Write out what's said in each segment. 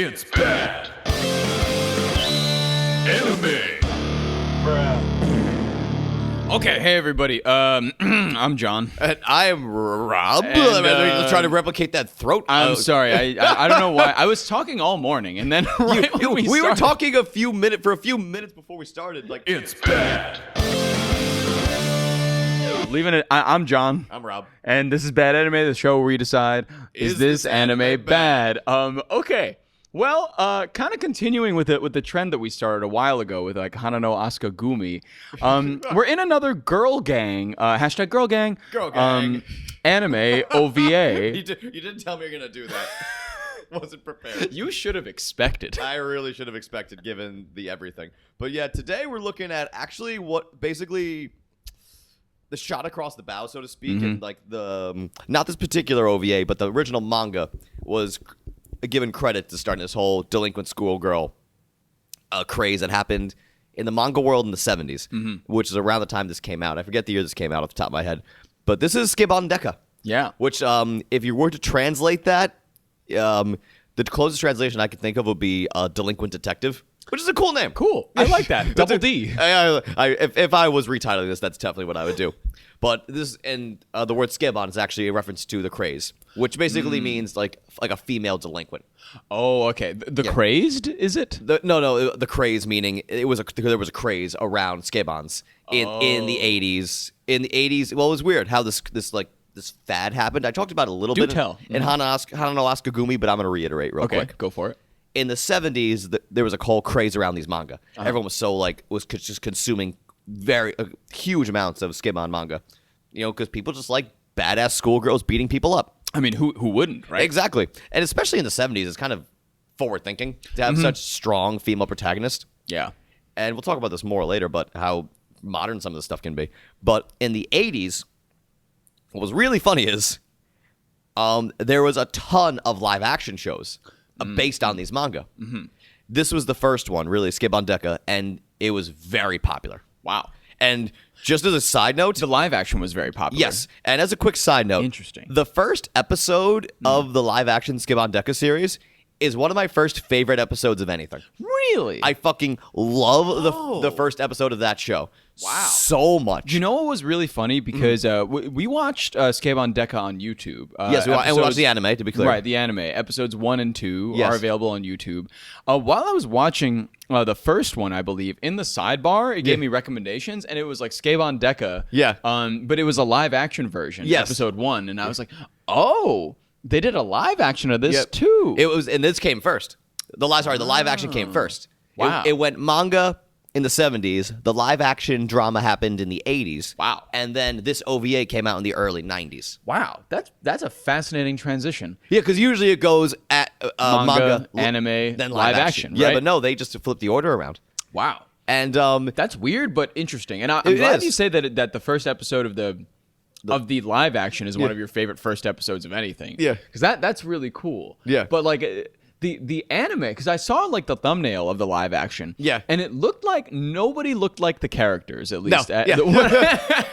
It's bad. Anime. Okay, hey everybody. I'm John. And I am Rob. And, I'm trying to replicate that throat. I'm sorry. I don't know why. I was talking all morning, and then right when we were started- talking for a few minutes before we started. Like It's bad. leaving it. I'm John. I'm Rob. And this is Bad Anime, the show where we decide is this anime bad? Okay. Well, kind of continuing with the trend that we started a while ago with like Hana no Asuka Gumi. We're in another girl gang. Hashtag girl gang. Girl gang. Anime OVA. You didn't tell me you're gonna do that. Wasn't prepared. You should have expected. I really should have expected, given the everything. But yeah, today we're looking at actually what basically the shot across the bow, so to speak, and like the not this particular OVA, but the original manga was given credit to starting this whole delinquent schoolgirl craze that happened in the manga world in the 70s, which is around the time this came out. I forget the year this came out off the top of my head, but this is SUKEBAN DEKA. Yeah. Which, if you were to translate that, the closest translation I could think of would be delinquent detective, which is a cool name. Cool. I like that. Double D. If I was retitling this, that's definitely what I would do. But this and the word SUKEBAN is actually a reference to the craze, which basically means like a female delinquent. Oh, okay. The crazed, is it? The craze meaning there was a craze around SUKEBANs in the 80s. In the 80s, well, it was weird how this fad happened. I talked about it a little bit in Hana no Asuka Gumi, but I'm going to reiterate real quick. Go for it. In the 70s, there was a whole craze around these manga. Everyone was so just consuming huge amounts of SUKEBAN manga, because people just like badass schoolgirls beating people up. I mean, who wouldn't, right? Exactly. And especially in the 70s, it's kind of forward thinking to have such strong female protagonists. Yeah. And we'll talk about this more later, but how modern some of this stuff can be. But in the 80s, what was really funny is there was a ton of live action shows based on these manga. This was the first one, really, SUKEBAN DEKA, and it was very popular. Wow. And just as a side note, The live action was very popular. yes, and as a quick side note, Interesting. the first episode of the live action SUKEBAN DEKA series is one of my first favorite episodes of anything. Really? I fucking love the first episode of that show. Wow. So much. You know what was really funny? Because we watched SUKEBAN DEKA on YouTube. Yes, and we watched the anime, to be clear. Right, the anime. Episodes 1 and 2 Yes. are available on YouTube. While I was watching the first one, I believe, in the sidebar, it gave me recommendations, and it was like SUKEBAN DEKA. Yeah. But it was a live action version, Yes. episode 1, and I was like, oh, they did a live action of this Yep. too. It was, and this came first. The live action came first. Wow. It went manga in the 70s. The live action drama happened in the 80s. Wow. And then this OVA came out in the early 90s. Wow, that's a fascinating transition. Yeah, because usually it goes at manga, anime, then live action. Yeah, right? but no, they just flip the order around. Wow. And That's weird, but interesting. And I'm It glad is. you say that the first episode of the live action is one of your favorite first episodes of anything. Yeah. Because that's really cool. Yeah. But like the anime, because I saw like the thumbnail of the live action. Yeah. And it looked like nobody looked like the characters, at least. No. Yeah.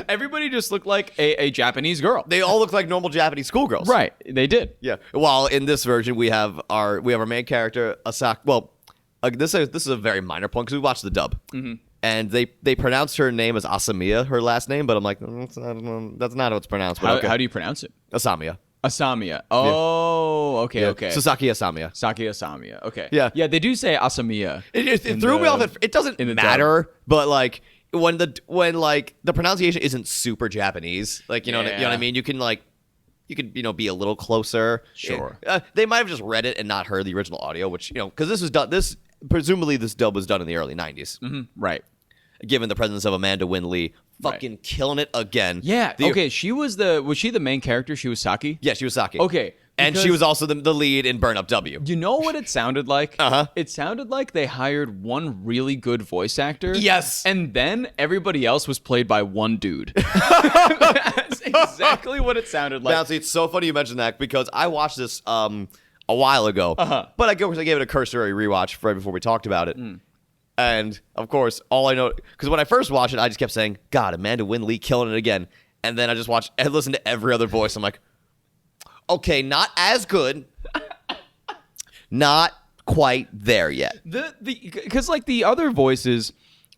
Everybody just looked like a Japanese girl. they all look like normal Japanese schoolgirls. Right. They did. Yeah. While in this version we have our main character Asaka. Well, this is a very minor point because we watched the dub. And they pronounced her name as Asamiya, her last name, but I'm like, that's not how it's pronounced. But How do you pronounce it? Asamiya. Asamiya. Oh, okay, okay. Sasaki Asamiya. Saki Asamiya. Okay. Yeah. Yeah, they do say Asamiya. It threw me off. It doesn't in the matter, but like when the pronunciation isn't super Japanese, like you know what I mean. You can be a little closer. Sure. They might have just read it and not heard the original audio, which because this was done. Presumably this dub was done in the early 90s. Right. Given the presence of Amanda Wynn Lee, fucking killing it again. Yeah. Okay. Was she the main character? She was Saki? Yeah, she was Saki. Okay. And she was also the lead in Burn Up W. You know what it sounded like? Uh-huh. It sounded like they hired one really good voice actor. Yes. And then everybody else was played by one dude. That's exactly what it sounded like. Now, see, it's so funny you mentioned that because I watched this a while ago. But I gave it a cursory rewatch right before we talked about it. And, of course, all I know... Because when I first watched it, I just kept saying, God, Amanda Wynn Lee killing it again. And then I just watched and listened to every other voice. I'm like, okay, not as good. not quite there yet. Because like the other voices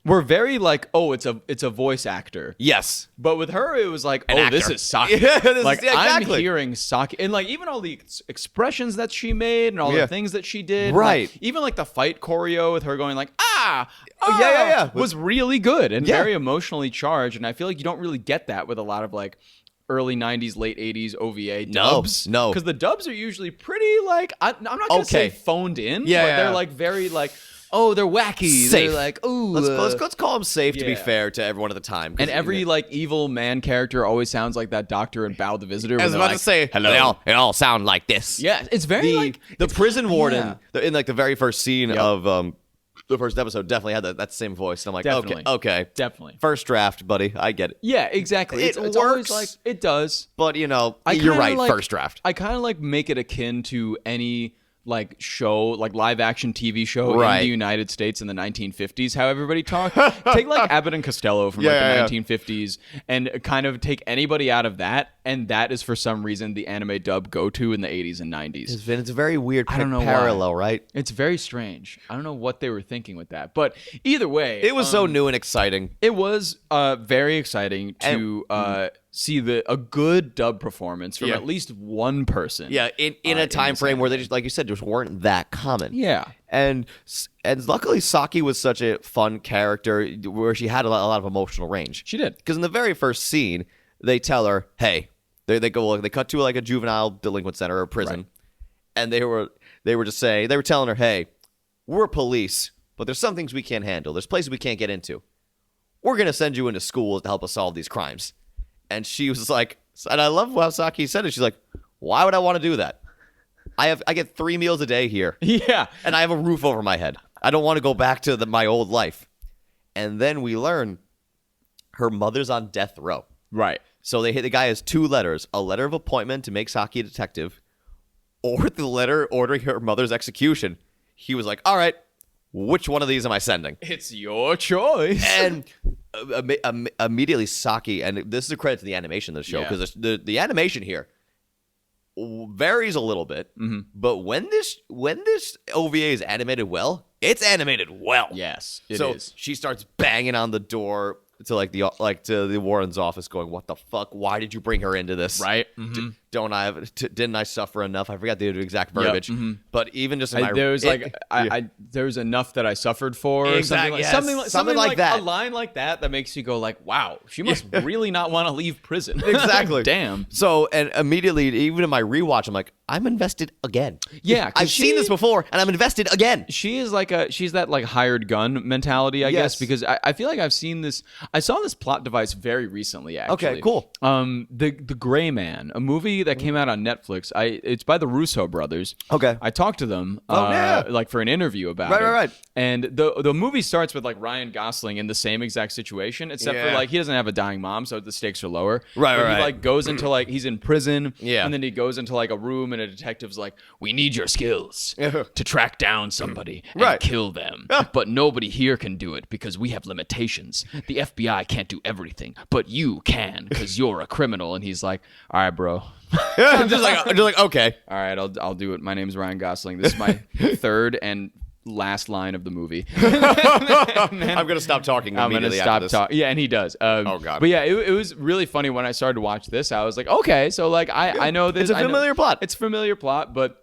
were very like, oh, it's a voice actor. Yes. But with her, it was like, An this actor. is Saki. Yeah, this is- like yeah, exactly. I'm hearing Saki, and like even all the expressions that she made and all Yeah. the things that she did, Right. like, even like the fight choreo with her going like yeah. was really good and Yeah. very emotionally charged. And I feel like you don't really get that with a lot of like early 90s, late 80s OVA dubs. No. Because the dubs are usually pretty like, I'm not going to say Okay. phoned in, Yeah, but yeah. they're like very like, oh, they're wacky. Safe. They're like, ooh. Let's call him safe to be yeah. fair to everyone at the time. 'cause, And every like evil man character always sounds like that doctor in Bow the Visitor. I when was they're about like, to say, hello. It all sound like this. Yeah, it's very like the it's- prison warden yeah. in like the very first scene of the first episode definitely had that same voice. And I'm like, Definitely. okay. Definitely. First draft, buddy. I get it. Yeah, exactly. It It's always works. like it does. But you're kinda right. like- First draft. I kind of like make it akin to any like show, like live action TV show in Right. the United States in the 1950s. How everybody talked. Take like Abbott and Costello from Yeah, like yeah, the 1950s, and kind of take anybody out of that, and that is for some reason the anime dub go to in the 80s and 90s. It's a very weird I don't know parallel, right? It's very strange. I don't know what they were thinking with that, but either way, It was so new and exciting. it was very exciting to see a good dub performance from Yeah. at least one person. Yeah, in a time this frame where they anime. just, like you said, just weren't that common. Yeah. And luckily Saki was such a fun character where she had a lot of emotional range. She did. Because in the very first scene, they tell her, "Hey," they cut to like a juvenile delinquent center or prison, Right. and they were telling her, "Hey, we're police, but there's some things we can't handle. There's places we can't get into. We're gonna send you into schools to help us solve these crimes." And she was like, and I love how Saki said it. She's like, "Why would I want to do that? I get 3 meals a day here, Yeah. and I have a roof over my head. I don't want to go back to my old life." And then we learn her mother's on death row. Right. So the guy has 2 letters: a letter of appointment to make Saki a detective, or the letter ordering her mother's execution. He was like, "All right, which one of these am I sending?" It's your choice. And immediately Saki, and this is a credit to the animation of the show, Yeah. because the animation here varies a little bit, but when this OVA is animated well, it's animated well. Yes, it So is. she starts banging on the door to to the Warren's office, going, "What the fuck? Why did you bring her into this? Right. Didn't I suffer enough?" I forgot the exact verbiage, but even just in my, There was there was enough that I suffered for. Or Exactly, something yes. something Something like that. A line like that makes you go like, wow, she must really not want to leave prison. Exactly. Damn. So, and immediately, even in my rewatch, I'm like, I'm invested again. Yeah, 'cause I've seen this before, and I'm invested again. She is she's that like hired gun mentality, I guess, Yes. because I feel like I've seen this. I saw this plot device very recently, actually. Okay, cool. The Gray Man, a movie that came out on Netflix. It's by the Russo brothers. Okay. I talked to them, yeah. like for an interview about it. Right. And the movie starts with like Ryan Gosling in the same exact situation, except for Yeah. like he doesn't have a dying mom, so the stakes are lower. Right, But right. He like goes into like he's in prison, Yeah. and then he goes into like a room, and a detective's like, "We need your skills Yeah. to track down somebody and Right. kill them, but nobody here can do it because we have limitations. The FBI can't do everything, but you can because you're a criminal." And he's like, "All right, bro." Yeah, just like okay. All right, I'll do it. My name's Ryan Gosling. This is my third and last line of the movie. I'm gonna stop talking. I'm gonna immediately stop after this. talking. Yeah, and he does. Oh, God. But yeah, it was really funny when I started to watch this. I was like, okay, so like I know this. It's a familiar plot. It's a familiar plot, but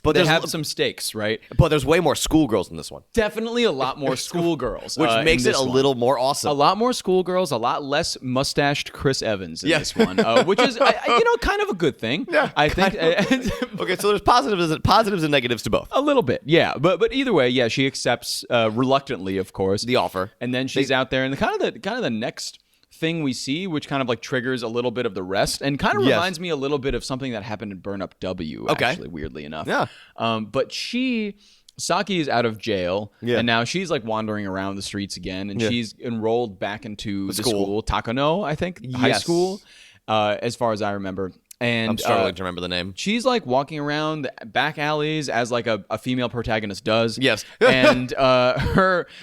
they there's have some stakes, right? But there's way more schoolgirls in this one, Definitely a lot more schoolgirls, which in makes it this a one. little more awesome. A lot more schoolgirls, a lot less mustached Chris Evans in Yes. this one, which is, kind of a good thing. Yeah, I think. Okay, so there's positives and negatives to both. A little bit, yeah, but either way, yeah, she accepts reluctantly, of course, The offer. and then she's out there, and the kind of the next thing we see, which kind of like triggers a little bit of the rest, and kind of Yes. reminds me a little bit of something that happened in Burn Up W. Okay. Actually, weirdly enough, Yeah. But Saki is out of jail, Yeah. and now she's like wandering around the streets again, and Yeah. she's enrolled back into the school. school, Takano, I think, high Yes. school, as far as I remember. And I'm struggling to remember the name. she's like walking around the back alleys as like a female protagonist does. Yes. And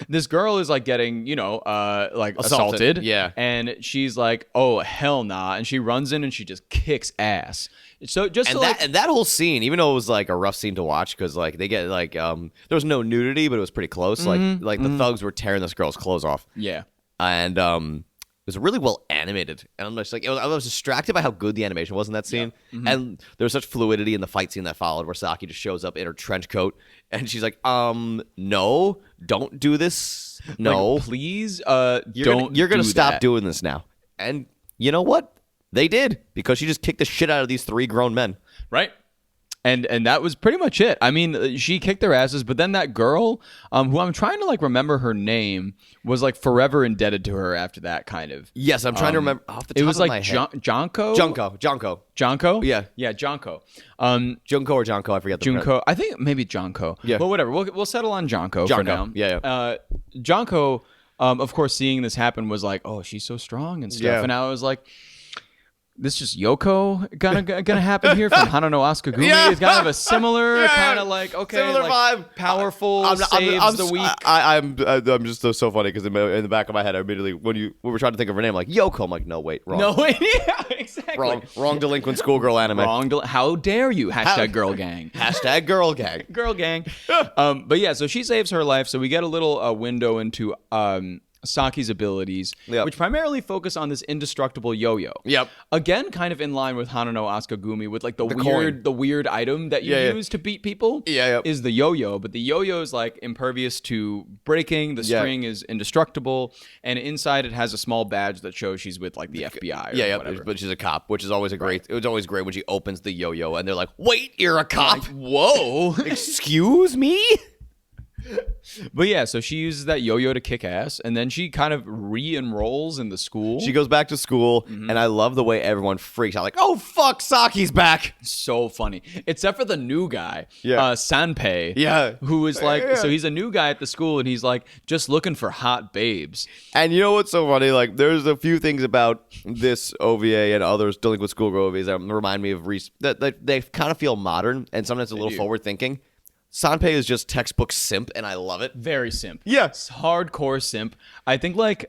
this girl is like getting, like assaulted. Yeah. And she's like, oh, hell nah. And she runs in and she just kicks ass. So just And to, that whole scene, even though it was like a rough scene to watch, because like they get like there was no nudity, but it was pretty close. Like the thugs were tearing this girl's clothes off. yeah. And it was really well animated, and I'm just like, I was distracted by how good the animation was in that scene, and there was such fluidity in the fight scene that followed, where Saki just shows up in her trench coat, and she's like, no, don't do this, no, Like, please, you're gonna do stop that. doing this now. And you know what? They did, because she just kicked the shit out of these 3 grown men. Right. And that was pretty much it. I mean, she kicked their asses, but then that girl, who I'm trying to like remember her name, was like forever indebted to her after that, kind of. Yes, I'm trying to remember off the top It was of like my head. Jonko? Jonko. Yeah. Yeah, Jonko. Junko or Jonko, I forget the Junko. I think maybe Jonko. Yeah. But whatever. We'll settle on Jonko for Jonko. now. Yeah. Jonko, of course, seeing this happen was like, oh, she's so strong and stuff. Yeah. And I was like, this just Yoko gonna happen here from Hana no Asukagumi. Yeah. It's kind of a similar Yeah. kind of like, okay, Similar like vibe. powerful saves the weak. I'm just so funny because in the back of my head, I immediately when we were trying to think of her name, like Yoko, I'm like, no, wait, wrong, No, wait, yeah, exactly. wrong delinquent schoolgirl anime. How dare you? Hashtag girl gang. Hashtag girl gang. Girl gang. But yeah, so she saves her life. So we get a little window into Saki's abilities, Yep. which primarily focus on this indestructible yo-yo. Yep. Again, kind of in line with Hana no Asukagumi, with like the coin. weird item that you Yeah. use to beat people. Yeah. Is the yo-yo, but the yo-yo is like impervious to breaking. The Yeah. string is indestructible, and inside it has a small badge that shows she's with like the FBI. Or Yeah, whatever. but she's a cop, which is always a great. It was always great when she opens the yo-yo and they're like, "Wait, you're a cop? Whoa. Excuse me?" But yeah, so she uses that yo-yo to kick ass, and then she kind of re-enrolls in the school. She goes back to school, and I love the way everyone freaks out, like, "Oh fuck, Saki's back!" So funny, except for the new guy, Yeah. Sanpei, Yeah. who is like, Yeah. so he's a new guy at the school, and he's like just looking for hot babes. And you know what's so funny? Like, there's a few things about this OVA and others dealing with schoolgirl OVAs that remind me of that they kind of feel modern and sometimes a little do. forward thinking. Sanpei is just textbook simp, and I love it. Very simp. Yeah. It's hardcore simp. I think like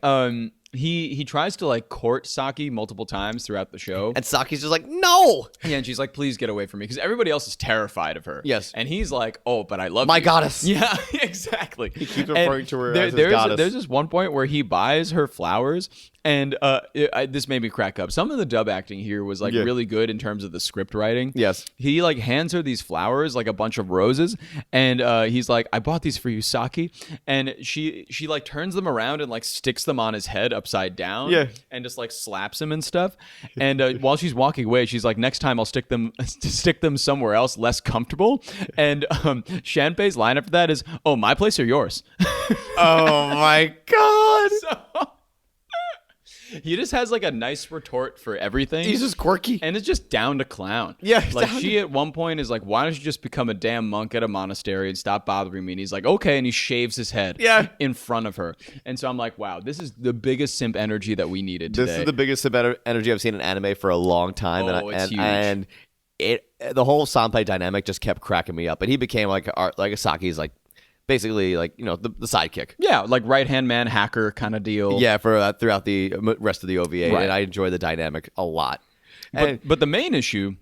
he tries to like court Saki multiple times throughout the show. And Saki's just like, "No, Yeah, and she's like, please get away from me, because everybody else is terrified of her. Yes. And he's like, oh, but I love my you. goddess." Yeah, exactly. He keeps referring to her as his goddess. There's this one point where he buys her flowers, and this made me crack up. Some of the dub acting here was like Yeah. really good in terms of the script writing. Yes. He like hands her these flowers, like a bunch of roses, and he's like, I bought these for you, Saki. And she like turns them around and like sticks them on his head upside down. Yeah. And just like slaps him and stuff. And while she's walking away, she's like, next time I'll stick them somewhere else less comfortable. And Shanpei's line after that is, oh, my place or yours? Oh my god. So he just has like a nice retort for everything. He's just quirky. And it's just down to clown. Yeah, Like down she at one point is like, why don't you just become a damn monk at a monastery and stop bothering me? And he's like, okay. And he shaves his head in front of her. And so I'm like, wow, this is the biggest simp energy that we needed today. This is the biggest energy I've seen in anime for a long time. Oh, it's huge. And the whole Sanpei dynamic just kept cracking me up. And he became like Saki's like basically like, you know, the sidekick. Yeah, like right-hand man hacker kind of deal. Yeah, for throughout the rest of the OVA. Right. And I enjoy the dynamic a lot. But the main issue,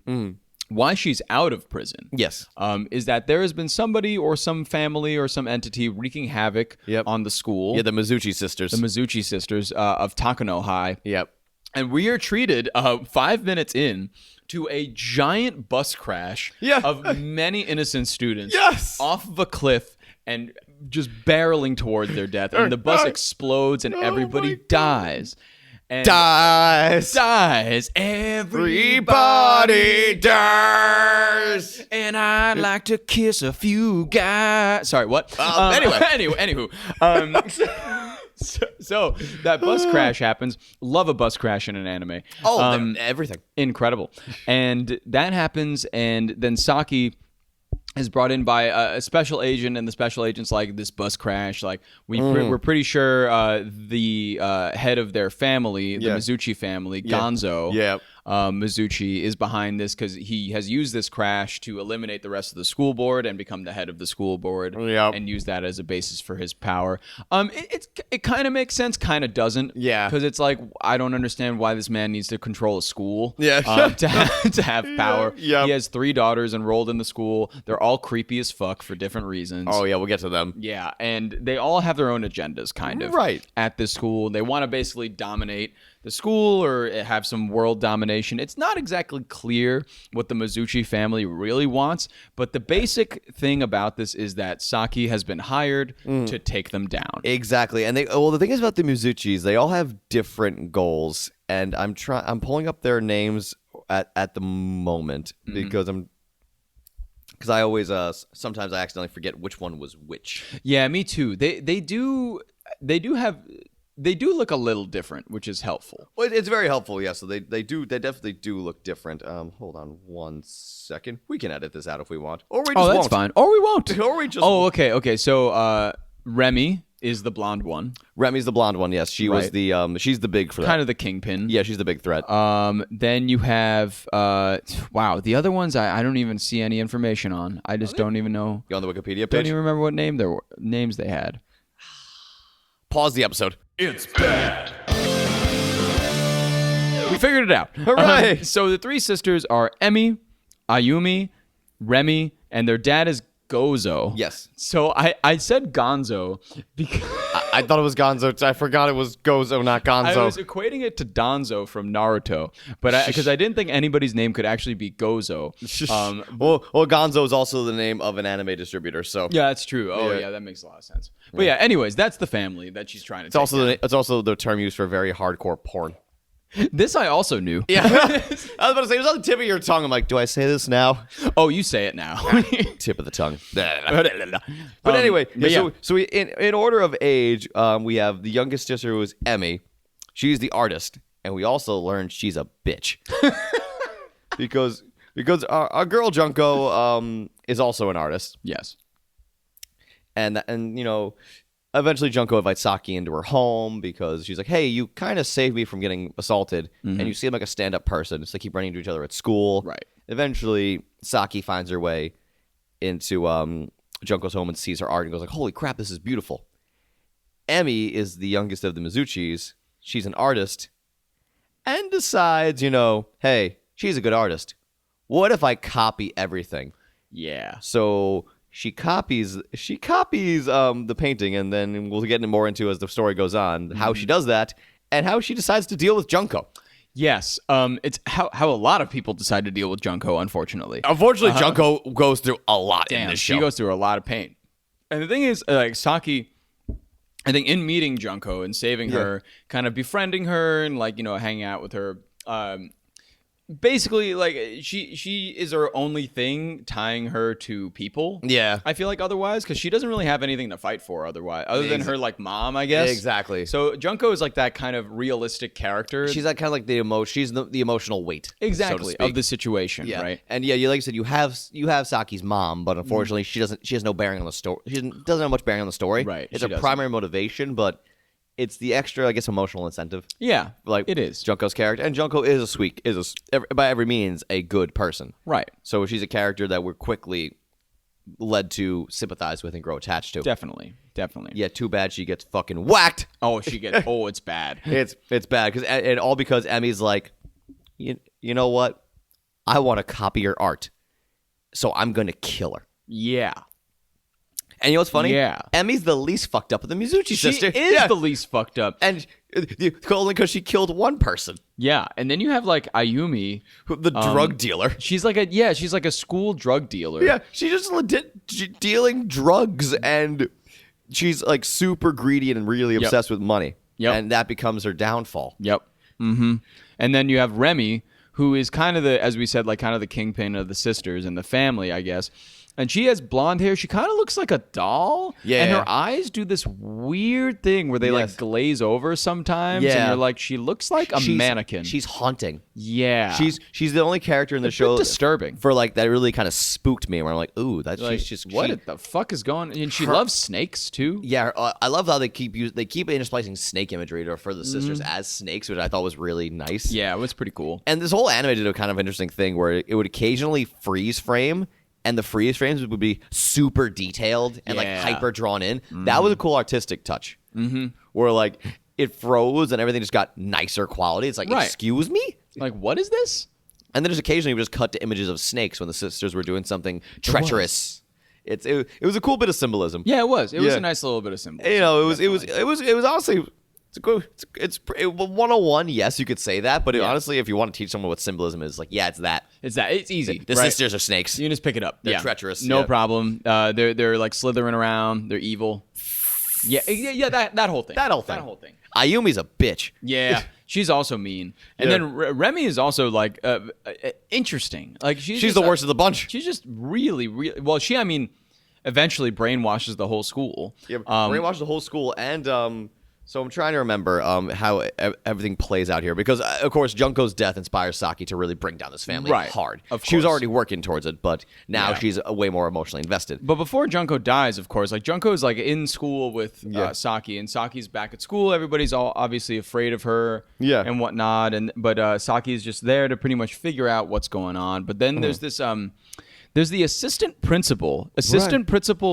why she's out of prison, Yes. is that there has been somebody or some family or some entity wreaking havoc Yep. on the school. Yeah, the Mizuchi sisters. The Mizuchi sisters of Takano High. Yep. And we are treated 5 minutes in to a giant bus crash of many innocent students Yes. off of a cliff and just barreling towards their death. And the bus explodes and everybody dies. And Dies. Everybody dies. and I'd like to kiss a few guys. Sorry, what? Anywho. So that bus crash happens. Love a bus crash in an anime. Everything. Incredible. And that happens, and then Saki is brought in by a special agent, and the special agent's like, this bus crash, like we're pretty sure the head of their family, the Mizuchi family, Gonzo, Mizuchi is behind this because he has used this crash to eliminate the rest of the school board and become the head of the school board Yep. and use that as a basis for his power. It kind of makes sense, kind of doesn't. Yeah. Because it's like, I don't understand why this man needs to control a school. Yeah. To have power. Yep. He has 3 daughters enrolled in the school. They're all creepy as fuck for different reasons. Oh yeah, we'll get to them. Yeah, and they all have their own agendas, kind of. Right. At this school. They want to basically dominate the school or have some world domination. It's not exactly clear what the Mizuchi family really wants, but the basic thing about this is that Saki has been hired to take them down. Exactly, and the thing is about the Mizuchis, they all have different goals, and I'm pulling up their names at the moment because I always sometimes I accidentally forget which one was which. Yeah, me too. They do look a little different, which is helpful. Well, it's very helpful, yeah. So they definitely do look different. Hold on one second. We can edit this out if we want, or we just That's won't. fine. Or we won't. Or we just. Oh, okay. So Remy is the blonde one, Remy's the blonde one. Yes, she was Right. the she's the big threat. kind of the kingpin. Yeah, she's the big threat. Then you have wow, the other ones I don't even see any information on. I just don't even know. You on the Wikipedia Don't page? even remember what names they had. Pause the episode. It's bad. We figured it out. Hooray! So the 3 sisters are Emi, Ayumi, Remy, and their dad is Gozo. Yes. So I said Gonzo because I thought it was Gonzo. I forgot it was Gozo, not Gonzo. I was equating it to Danzo from Naruto, but because I didn't think anybody's name could actually be Gozo. Well, Gonzo is also the name of an anime distributor, so Yeah, that's true. Oh, yeah, that makes a lot of sense. But yeah, anyways, that's the family that she's trying to it's take also the term used for very hardcore porn. This I also knew. Yeah, I was about to say it was on the tip of your tongue. I'm like, do I say this now? Oh, you say it now. Tip of the tongue. But anyway, but yeah. so we, in order of age, we have the youngest sister who is Emi. She's the artist, and we also learned she's a bitch because our girl Junko is also an artist. Yes. And you know, eventually Junko invites Saki into her home because she's like, hey, you kind of saved me from getting assaulted, and you seem like a stand-up person. So they keep running into each other at school. Right. Eventually, Saki finds her way into Junko's home and sees her art and goes like, holy crap, this is beautiful. Emi is the youngest of the Mizuchis. She's an artist and decides, you know, hey, she's a good artist. What if I copy everything? Yeah. So she copies the painting, and then we'll get more into as the story goes on how she does that and how she decides to deal with Junko. Yes. It's how a lot of people decide to deal with Junko, unfortunately. Unfortunately, Junko goes through a lot in Damn, this she show. goes through a lot of pain. And the thing is, like, Saki, I think in meeting Junko and saving her, kind of befriending her and, like, you know, hanging out with her, basically, like, she is her only thing tying her to people. Yeah. I feel like otherwise, because she doesn't really have anything to fight for otherwise, other than her, like, mom, I guess. Exactly. So Junko is like that kind of realistic character. She's that kind of like she's the emotional weight. exactly so to speak. of the situation, Yeah. right? And yeah, like you said, you have Saki's mom, but unfortunately she has no bearing on the story. She doesn't have much bearing on the story. Right, It's she a doesn't. primary motivation, but it's the extra, I guess, emotional incentive. Yeah, Like it is. Junko's character, and Junko is by every means a good person. Right. So she's a character that we're quickly led to sympathize with and grow attached to. Definitely. Yeah, too bad she gets fucking whacked. Oh, it's bad. It's bad and all because Emmy's like, you know what? I want to copy your art, so I'm gonna kill her. Yeah. And you know what's funny? Yeah. Emmy's the least fucked up of the Mizuchi She sister. is the least fucked up. and only because she killed one person, Yeah, and then you have like Ayumi. the drug dealer. She's like a school drug dealer. Yeah, she's just legit dealing drugs, and she's like super greedy and really obsessed with money. Yep. And that becomes her downfall. Yep. Mm-hmm. And then you have Remy, who is kind of as we said, like kind of the kingpin of the sisters and the family, I guess. And she has blonde hair. She kind of looks like a doll. Yeah. And her eyes do this weird thing where they like glaze over sometimes. Yeah. And you're like, she looks like a mannequin. She's haunting. Yeah. She's the only character in the show disturbing for like that really kind of spooked me. Where I'm like, ooh, that's like, she's just what the fuck is going on? And she loves snakes too. Yeah, I love how they keep intersplicing snake imagery to refer to the sisters as snakes, which I thought was really nice. Yeah, it was pretty cool. And this whole anime did a kind of interesting thing where it would occasionally freeze frame, and the freeze frames would be super detailed and like hyper drawn in. That was a cool artistic touch. Where like it froze and everything just got nicer quality. It's like, excuse me? Like, what is this? And then just occasionally we just cut to images of snakes when the sisters were doing something treacherous. It was a cool bit of symbolism. Yeah, it was. It was a nice little bit of symbolism. You know, it was honestly. It's 101. Yes, you could say that, but honestly, if you want to teach someone what symbolism is, like, it's that. It's easy. The sisters are snakes. You can just pick it up. They're treacherous. No problem. They're like slithering around. They're evil. Yeah. That whole thing. That whole thing. Ayumi's a bitch. Yeah. She's also mean. And then Remy is also like interesting. Like she's the worst of the bunch. She's just really, really well. Eventually brainwashes the whole school. Yeah, brainwashes the whole school, and so I'm trying to remember how everything plays out here because, of course, Junko's death inspires Saki to really bring down this family hard. She was already working towards it, but now she's way more emotionally invested. But before Junko dies, of course, like Junko's like in school with Saki, and Saki's back at school. Everybody's all obviously afraid of her and whatnot, but Saki's just there to pretty much figure out what's going on. But then there's this there's the assistant principal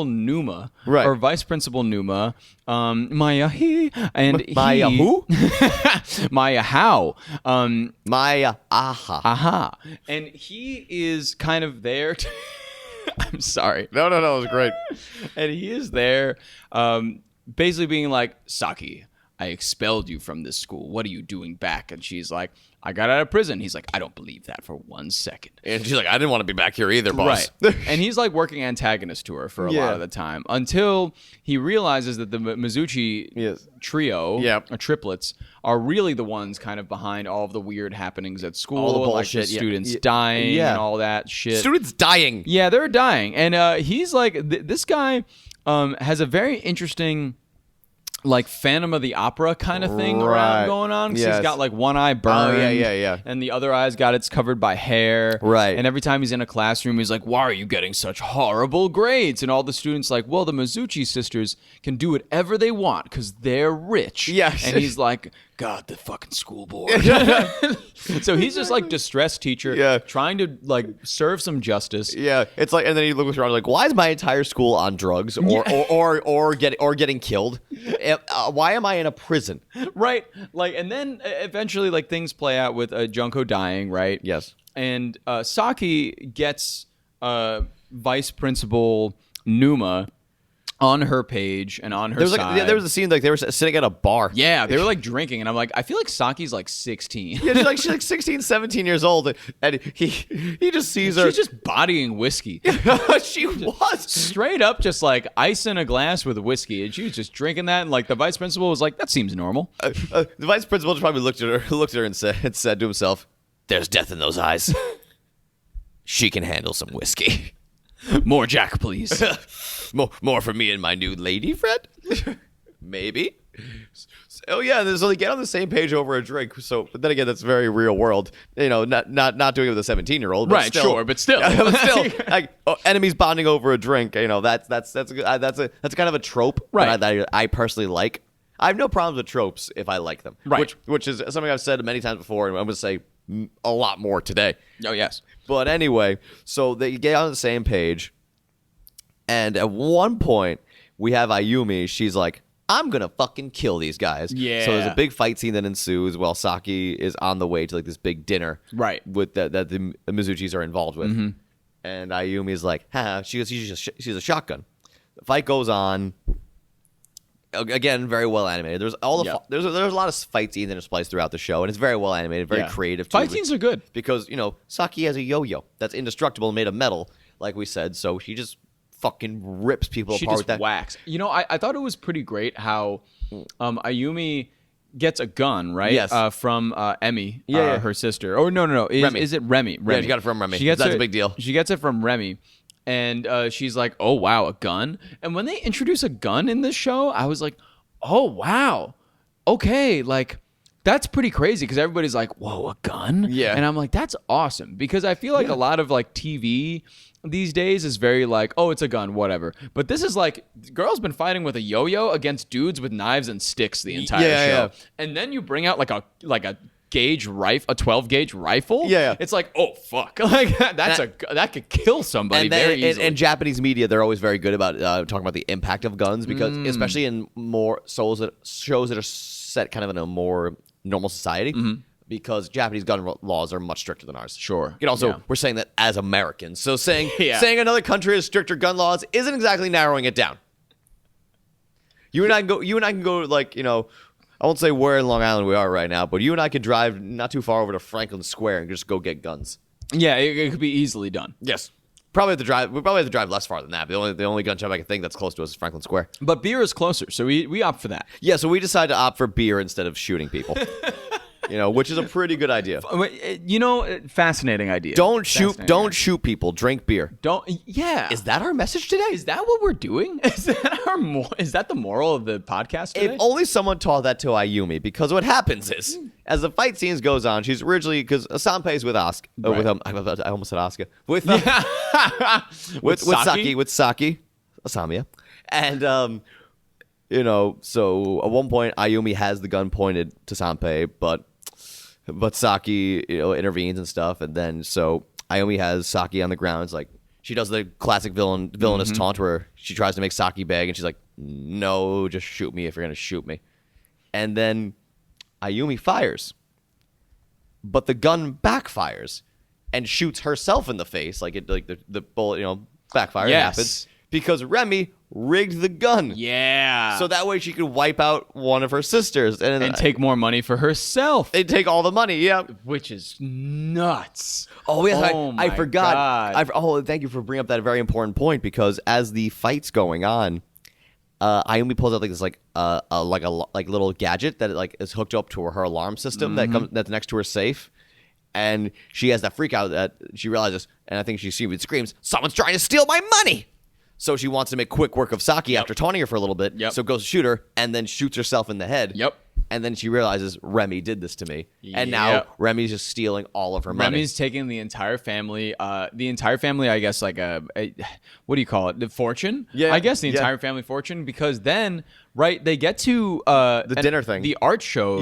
Numa, or vice principal Numa, Maya he, and Maya who? Maya how, Maya aha, and he is kind of there. I'm sorry. No, it was great. And he is there, basically being like, Saki, I expelled you from this school. What are you doing back? And she's like, I got out of prison. He's like, I don't believe that for 1 second. And she's like, I didn't want to be back here either, boss. Right. And he's like working antagonist to her for a lot of the time until he realizes that the Mizuchi trio, or triplets, are really the ones kind of behind all of the weird happenings at school. All the bullshit. Like the students dying and all that shit. Students dying. Yeah, they're dying. And he's like, this guy has a very interesting, like Phantom of the Opera kind of thing around going on. Because he's got like one eye burned. And the other eye's got it's covered by hair. Right. And every time he's in a classroom, he's like, why are you getting such horrible grades? And all the students like, well, the Mizuchi sisters can do whatever they want because they're rich. Yeah. And he's like, God, the fucking school board. So he's just like distressed teacher trying to like serve some justice. Yeah, it's like, and then he looks around like, why is my entire school on drugs or getting killed? Why am I in a prison? Right, like, and then eventually like things play out with Junko dying, right? Yes, and Saki gets vice principal Numa on her page and on her side. There was a scene like they were sitting at a bar. Yeah, they were like drinking, and I'm like, I feel like Saki's like 16. Yeah, she's like 16, 17 years old, and he just sees her. She's just bodying whiskey. She was straight up just like ice in a glass with whiskey, and she was just drinking that. And like the vice principal was like, that seems normal. The vice principal just probably looked at her and said to himself, "There's death in those eyes. She can handle some whiskey." More Jack, please. More for me and my new lady friend? Maybe. Oh yeah, so they get on the same page over a drink. So, but then again, that's very real world. You know, not doing it with a 17-year-old. Right, still, sure, but still, like enemies bonding over a drink. You know, that's kind of a trope, right? That I personally like. I have no problems with tropes if I like them. Right. Which is something I've said many times before, and I'm going to say a lot more today. Oh yes. But anyway, so they get on the same page. And at one point, we have Ayumi. She's like, I'm going to fucking kill these guys. Yeah. So there's a big fight scene that ensues while Saki is on the way to like this big dinner. Right. With that the Mizuchis are involved with. Mm-hmm. And Ayumi's like, she's a shotgun. The fight goes on. Again, very well animated. There's there's a lot of fight scenes interspliced throughout the show, and it's very well animated, very creative. Fight scenes are good. Because, Saki has a yo-yo that's indestructible and made of metal, like we said, so she just fucking rips people apart with that. She just whacks. I thought it was pretty great how Ayumi gets a gun, right? Yes. From Emi, her sister. Oh, no. Is it Remy? Yeah, she got it from Remy. That's a big deal. She gets it from Remy. and she's like, "Oh wow, a gun!" And when they introduce a gun in this show, I was like, "Oh wow, okay, like." That's pretty crazy because everybody's like, whoa, a gun? Yeah. And I'm like, that's awesome because I feel like a lot of like TV these days is very like, oh, it's a gun, whatever. But this is like, girls been fighting with a yo-yo against dudes with knives and sticks the entire show. Yeah. And then you bring out like a gauge rifle, a 12 gauge rifle. Yeah. It's like, oh fuck, like that could kill somebody very easily. And Japanese media, they're always very good about talking about the impact of guns because especially in more shows that are set kind of in a more normal society because Japanese gun laws are much stricter than ours. Sure. And also, we're saying that as Americans. So saying another country has stricter gun laws isn't exactly narrowing it down. You and I can go like, you know, I won't say where in Long Island we are right now, but you and I can drive not too far over to Franklin Square and just go get guns. Yeah, it could be easily done. Yes. We probably have to drive less far than that. But the only gun shop I can think that's close to us is Franklin Square. But beer is closer, so we opt for that. Yeah, so we decided to opt for beer instead of shooting people. You know, which is a pretty good idea. You know, fascinating idea. Don't shoot people. Drink beer. Yeah. Is that our message today? Is that what we're doing? Is that the moral of the podcast today? If only someone taught that to Ayumi, because what happens is, as the fight scenes goes on, she's originally, because Sanpei's with Asuka, Right. I almost said Asuka, with Saki, Asamiya, and you know, so at one point Ayumi has the gun pointed to Sanpei, but Saki, you know, intervenes and stuff, and then so Ayumi has Saki on the ground. It's like she does the classic villainous taunt where she tries to make Saki beg, and she's like, "No, just shoot me if you're gonna shoot me." And then Ayumi fires, but the gun backfires and shoots herself in the face, like the bullet, you know, backfire happens because Remy rigged the gun. Yeah. So that way she could wipe out one of her sisters and take more money for herself. They'd take all the money, yeah. Which is nuts. Oh, yes, my I forgot. God. Thank you for bringing up that very important point, because as the fight's going on, Ayumi pulls out like this like little gadget that like is hooked up to her alarm system that's next to her safe. And she has that freak out that she realizes, and I think she screams, "Someone's trying to steal my money!" So she wants to make quick work of Saki after taunting her for a little bit. So goes to shoot her and then shoots herself in the head. And then she realizes Remy did this to me. And now Remy's just stealing all of her money. Remy's taking the entire family, I guess, like what do you call it? The fortune? Yeah. I guess the entire family fortune, because then, right, they get to the dinner thing. The art show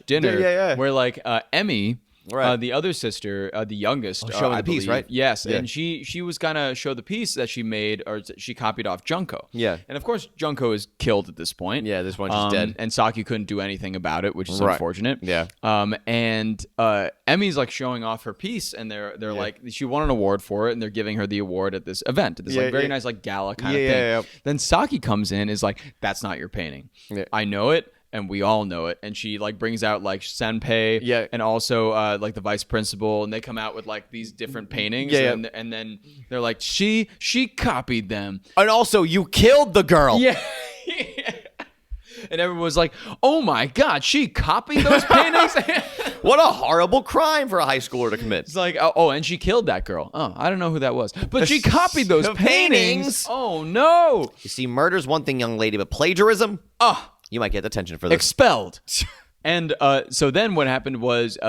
/ dinner where like Emmy, Right. The other sister, the youngest, showing I the piece, believe. right? Yes, Yeah. and she was gonna show the piece that she made, or she copied off Junko. Yeah. And of course, Junko is killed at this point. Yeah, this one she's dead. And Saki couldn't do anything about it, which is Right. unfortunate. Yeah. And Emmy's like showing off her piece, and they're like, she won an award for it, and they're giving her the award at this event, at this like very nice like gala kind of thing. Yeah. Then Saki comes in, is like, "That's not your painting. Yeah. I know it." And we all know it. And she like brings out like Senpei and also like the vice principal, and they come out with like these different paintings. And then they're like, she copied them. And also, you killed the girl. Yeah. And everyone was like, "Oh my God, she copied those paintings." What a horrible crime for a high schooler to commit. It's like, oh, and she killed that girl. Oh, I don't know who that was, but she copied those paintings. Oh no. You see, murder's one thing, young lady, but plagiarism? You might get detention for this. Expelled. And so then what happened was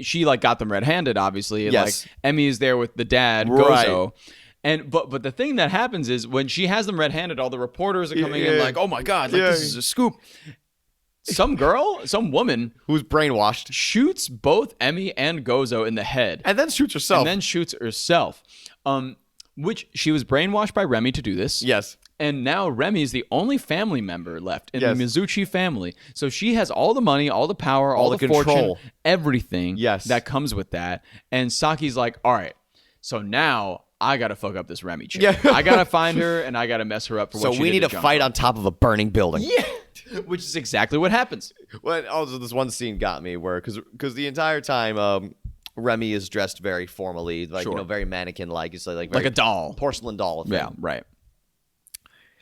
she like got them red-handed, obviously. And like Emmy is there with the dad, Gozo. And but the thing that happens is when she has them red-handed, all the reporters are coming in like, "Oh my God, like this is a scoop." Some woman who's brainwashed, shoots both Emmy and Gozo in the head. And then shoots herself. Which she was brainwashed by Remy to do this. Yes. And now Remy is the only family member left in the Mizuchi family. So she has all the money, all the power, all the control, fortune, everything that comes with that. And Saki's like, "All right, so now I got to fuck up this Remy chick. I got to find her and I got to mess her up for what she did. So we need to fight on top of a burning building." Yeah. Which is exactly what happens. Well, also this one scene got me where, because the entire time Remy is dressed very formally, like you know, very mannequin-like. It's like a doll, porcelain doll. Thing. Yeah, right.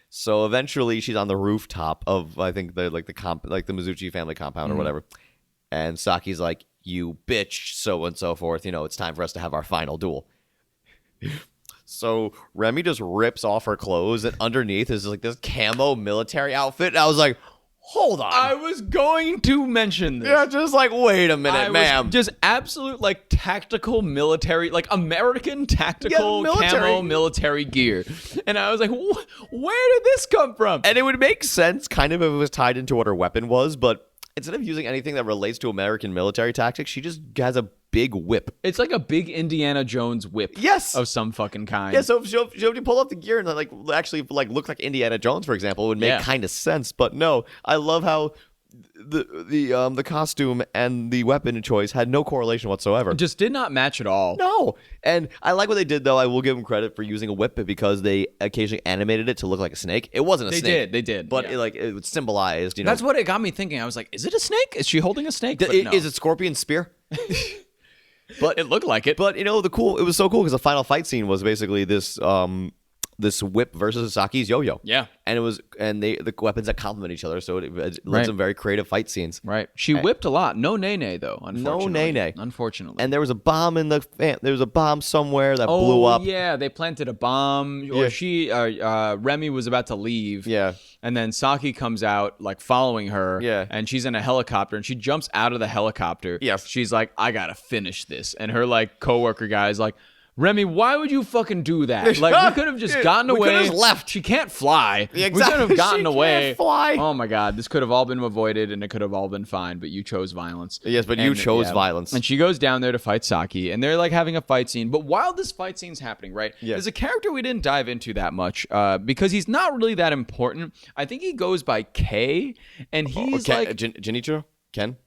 So eventually, she's on the rooftop of the Mizuchi family compound or whatever, and Saki's like, "You bitch," so and so forth. You know, it's time for us to have our final duel. So Remy just rips off her clothes, and underneath is like this camo military outfit. And I was like, hold on. I was going to mention this. Yeah, just like, wait a minute, I was ma'am. just absolute like tactical military, like American tactical camo military gear. And I was like, where did this come from? And it would make sense kind of if it was tied into what her weapon was, but instead of using anything that relates to American military tactics, she just has a big whip. It's like a big Indiana Jones whip. Yes. Of some fucking kind. Yeah, so if you pull up the gear and like actually like look like Indiana Jones, for example, it would make kind of sense. But no, I love how the costume and the weapon choice had no correlation whatsoever. It just did not match at all. No. And I like what they did, though. I will give them credit for using a whip because they occasionally animated it to look like a snake. It wasn't a snake. They did. But it symbolized, That's what it got me thinking. I was like, is it a snake? Is she holding a snake? But no. Is it Scorpion Spear? But it looked like it. But it was so cool because the final fight scene was basically this whip versus Saki's yo-yo. Yeah. And the weapons that complement each other, so it led some very creative fight scenes. Right. She whipped a lot. No nay though, unfortunately. No nay. Unfortunately. And there was a bomb there was a bomb somewhere that blew up. Yeah, they planted a bomb. Or Remy was about to leave. Yeah. And then Saki comes out, like, following her. Yeah. And she's in a helicopter, and she jumps out of the helicopter. Yes. She's like, I gotta finish this. And her, like, coworker guy is like, Remy, why would you fucking do that? Like, we could have just gotten away. We could have left. She can't fly. Yeah, We could have gotten She away. can't fly. Oh my God, this could have all been avoided, and it could have all been fine. But you chose violence. Yes, but you chose violence. And she goes down there to fight Saki, and they're like having a fight scene. But while this fight scene's happening, right? Yeah. There's a character we didn't dive into that much because he's not really that important. I think he goes by K, and he's like Jinichiro? Ken?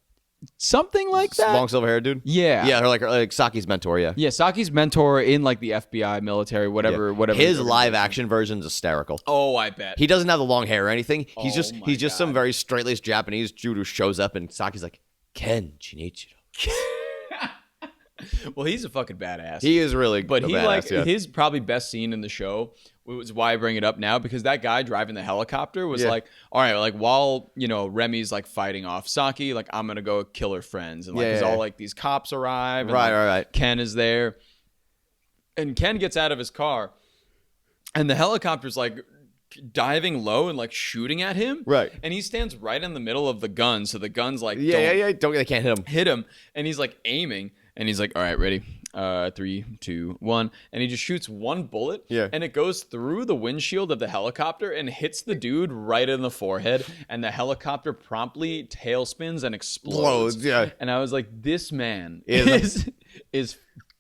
something like that. Long silver hair dude? Yeah. Yeah, her like Saki's mentor, yeah. Yeah, Saki's mentor in like the FBI, military, whatever. His live action version's hysterical. Oh, I bet. He doesn't have the long hair or anything. He's just God. some very straight-laced Japanese dude who shows up and Saki's like, Ken Jinichiro. Well, he's a fucking badass. He is really But a he badass, like yeah. his probably best scene in the show was why I bring it up now, because that guy driving the helicopter was like, all right, like while Remy's like fighting off Saki, like I'm gonna go kill her friends, and like there's all like these cops arrive, and right. Ken is there, and Ken gets out of his car, and the helicopter's like diving low and like shooting at him, right, and he stands right in the middle of the gun, so the gun's like they can't hit him, and he's like aiming. And he's like, all right, ready? 3, 2, 1. And he just shoots one bullet. Yeah. And it goes through the windshield of the helicopter and hits the dude right in the forehead. And the helicopter promptly tailspins and explodes. Yeah. And I was like, this man is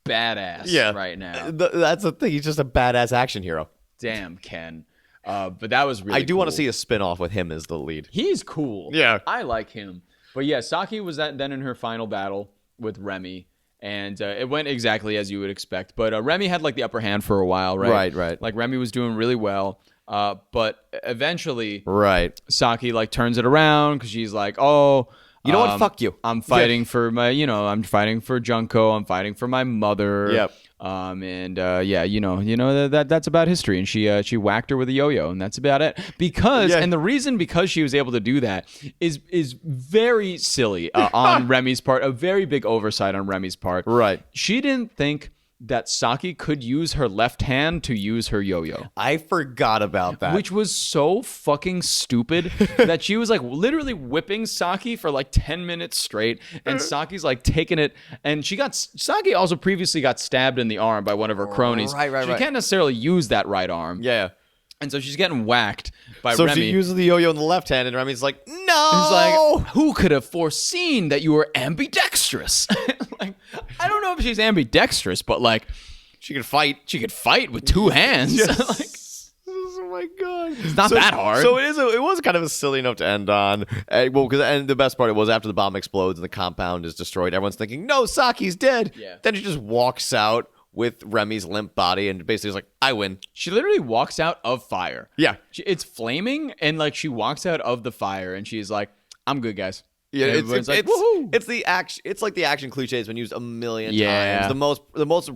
badass right now. That's the thing. He's just a badass action hero. Damn, Ken. But that was really I do cool. want to see a spin-off with him as the lead. He's cool. Yeah. I like him. But yeah, Saki was then in her final battle with Remy. And it went exactly as you would expect. But Remy had like the upper hand for a while, right? Right. Like Remy was doing really well. But eventually, Saki like turns it around because she's like, oh, you know what? Fuck you. I'm fighting for my, I'm fighting for Junko. I'm fighting for my mother. Yep. That's about history. And she whacked her with a yo-yo, and that's about it. And the reason because she was able to do that is very silly on Remy's part, a very big oversight on Remy's part. Right. She didn't think that Saki could use her left hand to use her yo-yo. I forgot about that. Which was so fucking stupid that she was like literally whipping Saki for like 10 minutes straight, and Saki's like taking it, and Saki also previously got stabbed in the arm by one of her cronies. Right. She can't necessarily use that right arm. Yeah. And so she's getting whacked by So Remy. she uses the yo-yo in the left hand, and Remy's like, no! He's like, who could have foreseen that you were ambidextrous? Like, I don't know if she's ambidextrous, but like, she could fight. She could fight with two hands. Yes. Oh my god, it's not that hard. So it was kind of a silly note to end on. And the best part was after the bomb explodes and the compound is destroyed, everyone's thinking, no, Saki's dead. Yeah. Then she just walks out with Remy's limp body and basically is like, I win. She literally walks out of fire. Yeah. It's flaming, and like she walks out of the fire and she's like, I'm good, guys. Yeah, Everyone's like, woohoo! it's the action. It's like the action cliches been used a million Yeah. times. The most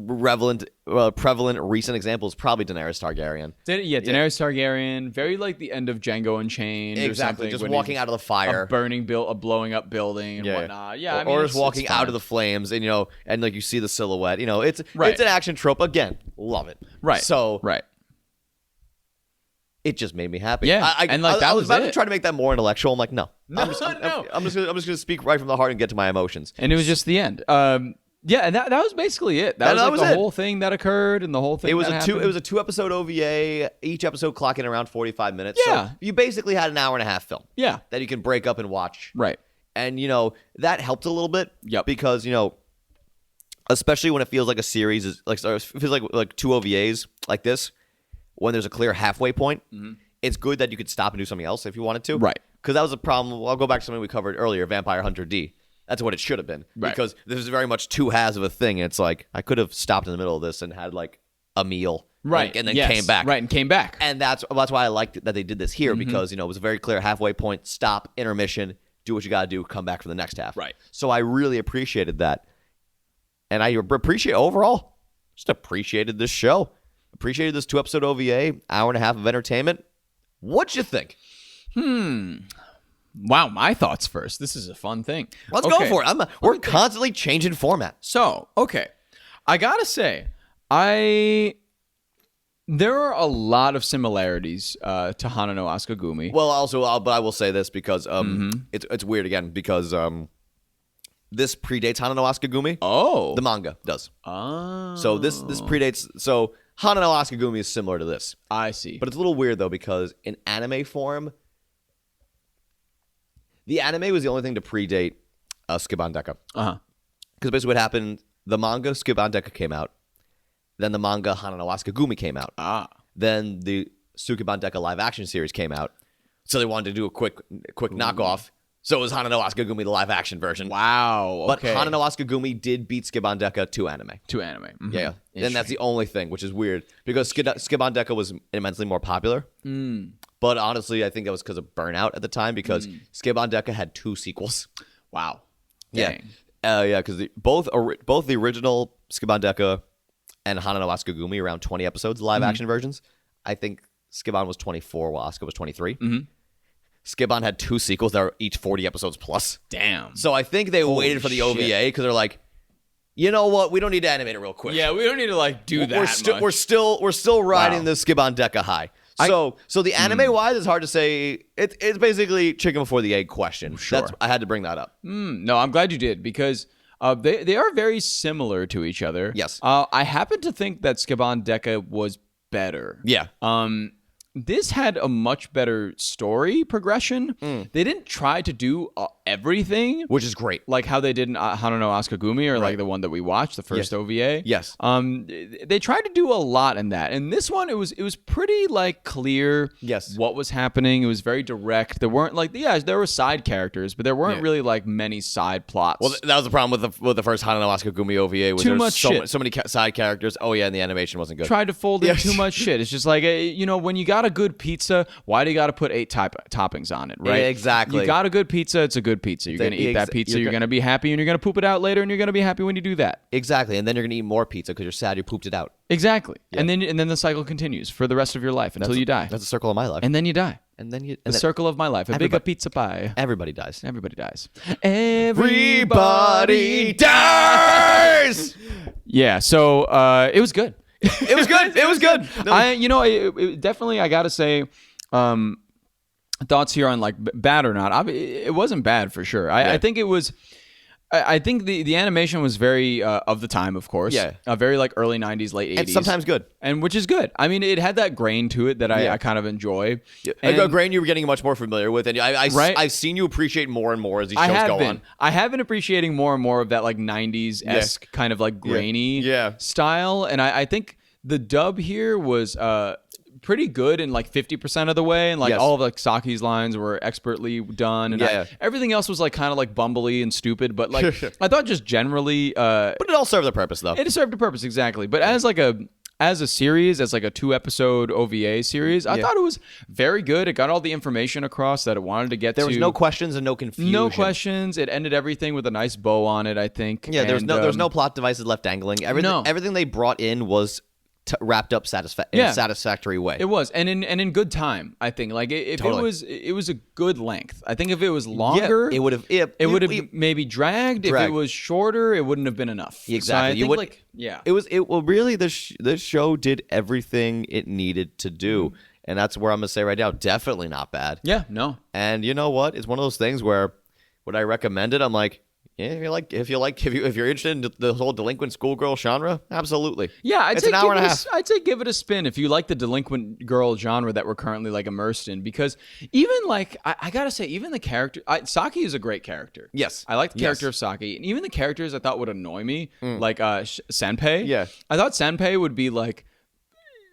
prevalent recent example is probably Daenerys Targaryen. Daenerys Targaryen, very like the end of Django Unchained. Or Exactly, something, just when walking he's out of the fire, a blowing up building and whatnot. Yeah, I mean, or just walking it's out fine. of the flames, and and like you see the silhouette. It's Right. it's an action trope again. Love it. Right. So right. it just made me happy. Yeah, I that was was about to it. try to make that more intellectual. I'm like, no. No, I'm just no. I'm just gonna speak right from the heart and get to my emotions. And it was just the end. Yeah, and that was basically it. That was the whole thing that occurred, and the whole thing. It was that a 2-episode OVA. Each episode clocking around 45 minutes. Yeah. So you basically had an hour and a half film. Yeah. That you can break up and watch. Right. And that helped a little bit. Yep. Because especially when it feels like a series is like, it feels like two OVAs like this, when there's a clear halfway point. Mm-hmm. It's good that you could stop and do something else if you wanted to. Right. Because that was a problem. Well, I'll go back to something we covered earlier, Vampire Hunter D. That's what it should have been. Right. Because this is very much two halves of a thing. And it's like, I could have stopped in the middle of this and had like a meal. Right. And then Yes. came back. Right, and came back. And that's why I liked that they did this here, because, it was a very clear halfway point, stop, intermission, do what you got to do, come back for the next half. Right. So I really appreciated that. And I appreciated this show. Appreciated this 2-episode OVA, hour and a half of entertainment. What'd you think? Wow, my thoughts first. This is a fun thing. Let's go for it. We're constantly changing format. So, okay. I gotta say, there are a lot of similarities to Hana no Asukagumi. Well, also, but I will say this because it's weird again because this predates Hana no Asukagumi. Oh. The manga does. Oh. So this predates. So Hana no Asukagumi is similar to this. I see. But it's a little weird, though, because in anime form, the anime was the only thing to predate SUKEBAN DEKA. Uh-huh. Because basically what happened, the manga SUKEBAN DEKA came out. Then the manga Hana no Asukagumi came out. Ah. Then the SUKEBAN DEKA live-action series came out. So they wanted to do a quick knockoff. So it was Hana no Asukagumi, the live-action version. Wow. But Okay. Hana no Asukagumi did beat SUKEBAN DEKA to anime. To anime. Mhm. Yeah. And that's the only thing, which is weird. Because SUKEBAN DEKA was immensely more popular. But honestly, I think that was because of burnout at the time, because SUKEBAN DEKA had 2 sequels. Wow. Yeah. Dang. Because both the original SUKEBAN DEKA and Hana no Asukagumi, around 20 episodes, live-action versions. I think SUKEBAN was 24, while Asuka was 23. SUKEBAN had 2 sequels that were each 40 episodes plus. Damn. So I think they waited for the shit. OVA because they're like, you know what? We don't need to animate it real quick. Yeah, we don't need to do that. We're still riding Wow. the SUKEBAN DEKA high. So the anime wise, it's hard to say. It's basically chicken before the egg question. Sure. I had to bring that up. No, I'm glad you did, because they are very similar to each other. Yes. I happen to think that SUKEBAN DEKA was better. Yeah. This had a much better story progression. They didn't try to do everything, Which is great. like how they did in Hana no Asukagumi, or like the one that we watched, the first OVA. Yes. They tried to do a lot in that. And this one, it was pretty clear. Yes. What was happening. It was very direct. There weren't there were side characters, but there weren't really many side plots. Well, that was the problem with the first Hana no Asukagumi OVA. Was Too there much shit. so many side characters. Oh yeah, and the animation wasn't good. Tried to fold in too much shit. It's just like, when you got a good pizza, why do you got to put 8 toppings on it, right? Yeah, exactly. You got a good pizza, it's a good pizza. You're going to eat that pizza, you're going to be happy, and you're going to poop it out later, and you're going to be happy when you do that. Exactly, and then you're gonna eat more pizza because you're sad you pooped it out. Exactly. And then the cycle continues for the rest of your life until you die. That's the circle of my life. And then you die. And then you. The circle of my life. A big pizza pie. Everybody dies. Everybody dies. Everybody dies. Yeah, so it was good. It was good. It was good. Definitely, I gotta say, thoughts here on bad or not. It wasn't bad for sure. I think it was. I think the animation was very of the time, of course. Yeah. Very early 90s, late 80s. And sometimes good. And which is good. I mean, it had that grain to it that I kind of enjoy. And a grain you were getting much more familiar with, and I've seen you appreciate more and more as these shows go on. I have been appreciating more and more of that 90s-esque kind of grainy style. And I think the dub here was pretty good in 50% of the way, and all of Saki's lines were expertly done, and everything else was kind of bumbly and stupid, but I thought just generally but it all served the purpose though. it served a purpose, exactly. But as as a series, as like a 2-episode OVA series, I thought it was very good. It got all the information across that it wanted to get to. There was no questions and no confusion. No questions. It ended everything with a nice bow on it, I think. Yeah, there was no plot devices left dangling. Everything they brought in was wrapped up in a satisfactory way. It was, and in good time, I think. Like if it was a good length. I think if it was longer, it would have maybe dragged. If it was shorter, it wouldn't have been enough. Exactly. So I think, Really, this show did everything it needed to do, and that's where I'm gonna say right now, definitely not bad. Yeah, no. And you know what? It's one of those things where, would I recommend it? I'm like, yeah, if you're interested in the whole delinquent schoolgirl genre, absolutely. Yeah, it's an hour and a half. I'd say give it a spin if you like the delinquent girl genre that we're currently like immersed in. Because even like I gotta say, even the character Saki is a great character. Yes, I like the character of Saki, and even the characters I thought would annoy me, like Senpei. Yeah, I thought Senpei would be like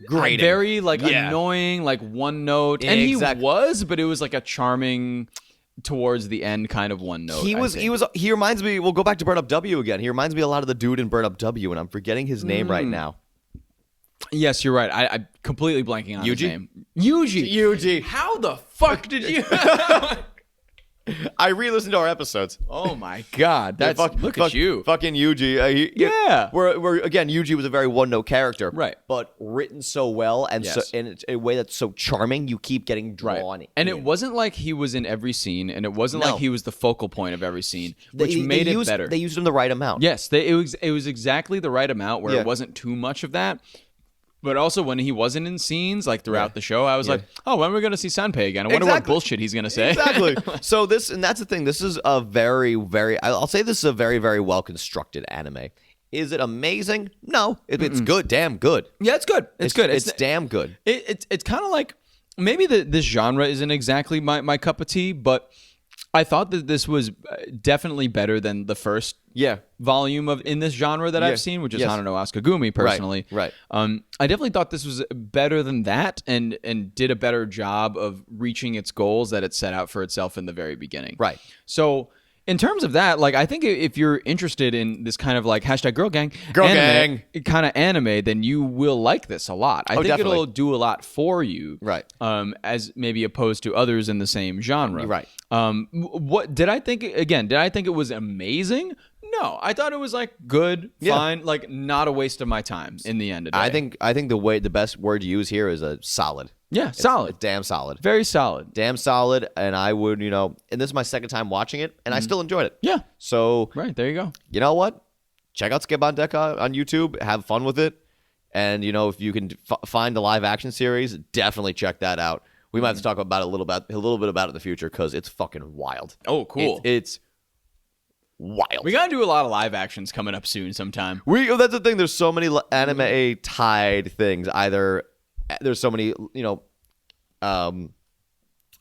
grating. Very like annoying, like one note, and he was, but it was like a charming. Towards the end, kind of one note. He reminds me. We'll go back to Burn Up W again. He reminds me a lot of the dude in Burn Up W, and I'm forgetting his name right now. Yes, you're right. I'm completely blanking on his name. Yuji. How the fuck did you? I re-listened to our episodes. Oh my god, look at you, fucking Yuji. Where again, Yuji was a very one-note character, right? But written so well and so in a way that's so charming, you keep getting drawn. And it wasn't like he was in every scene, and it wasn't like he was the focal point of every scene, which made it better. They used him the right amount. Yes, it was exactly the right amount where it wasn't too much of that. But also when he wasn't in scenes, like throughout the show, I was like, oh, when are we going to see Senpei again? I wonder what bullshit he's going to say. Exactly. So and that's the thing. This is a very, very, I'll say this is a very, very well-constructed anime. Is it amazing? No. It's good. Damn good. Yeah, it's good. It's good. It's damn good. It's kind of like, maybe this genre isn't exactly my cup of tea, but I thought that this was definitely better than the first volume in this genre that I've seen, which is Hanano Asukagumi, personally. Right. I definitely thought this was better than that and did a better job of reaching its goals that it set out for itself in the very beginning. Right. So in terms of that, like I think if you're interested in this kind of like #girl gang kind of anime, then you will like this a lot. I think definitely. it'll do a lot for you, right? As maybe opposed to others in the same genre, right? What did I think? Again, did I think it was amazing? No, I thought it was like good, fine, like not a waste of my time in the end of the day. I think the best word to use here is a solid. Yeah, solid. Damn solid. Very solid. Damn solid. And I would, and this is my second time watching it, and I still enjoyed it. Yeah. So. Right, there you go. You know what? Check out SUKEBAN DEKA on YouTube. Have fun with it. And, if you can find the live action series, definitely check that out. We might have to talk about it a little bit about it in the future because it's fucking wild. Oh, cool. It's wild. We gotta do a lot of live actions coming up soon sometime. That's the thing. There's so many anime tied things. Either there's so many, anime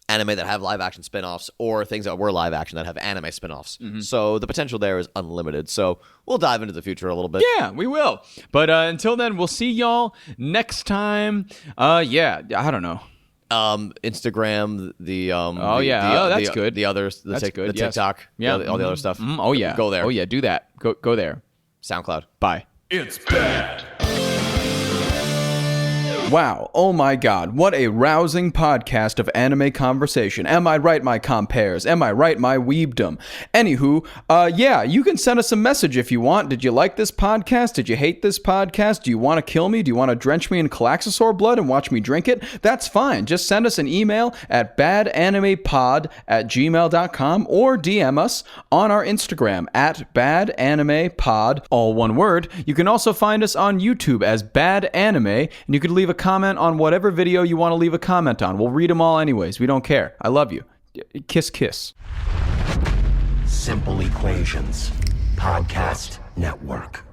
that have live action spinoffs or things that were live action that have anime spinoffs. So the potential there is unlimited. So we'll dive into the future a little bit. Yeah, we will. But until then, we'll see y'all next time. I don't know. Instagram, that's good. The others, the TikTok, all the other stuff. Go there. Oh yeah, do that. Go there. SoundCloud. Bye. It's bad. Wow, oh my god, what a rousing podcast of anime conversation. Am I right, my compares? Am I right, my weebdom? Anywho, you can send us a message if you want. Did you like this podcast? Did you hate this podcast? Do you want to kill me? Do you want to drench me in Calaxosaur blood and watch me drink it? That's fine. Just send us an email at badanimepod@gmail.com or DM us on our Instagram at badanimepod, all one word. You can also find us on YouTube as Bad Anime, and you could leave a comment on whatever video you want to leave a comment on. We'll read them all anyways. We don't care. I love you. Kiss, kiss. Simple Equations Podcast Network.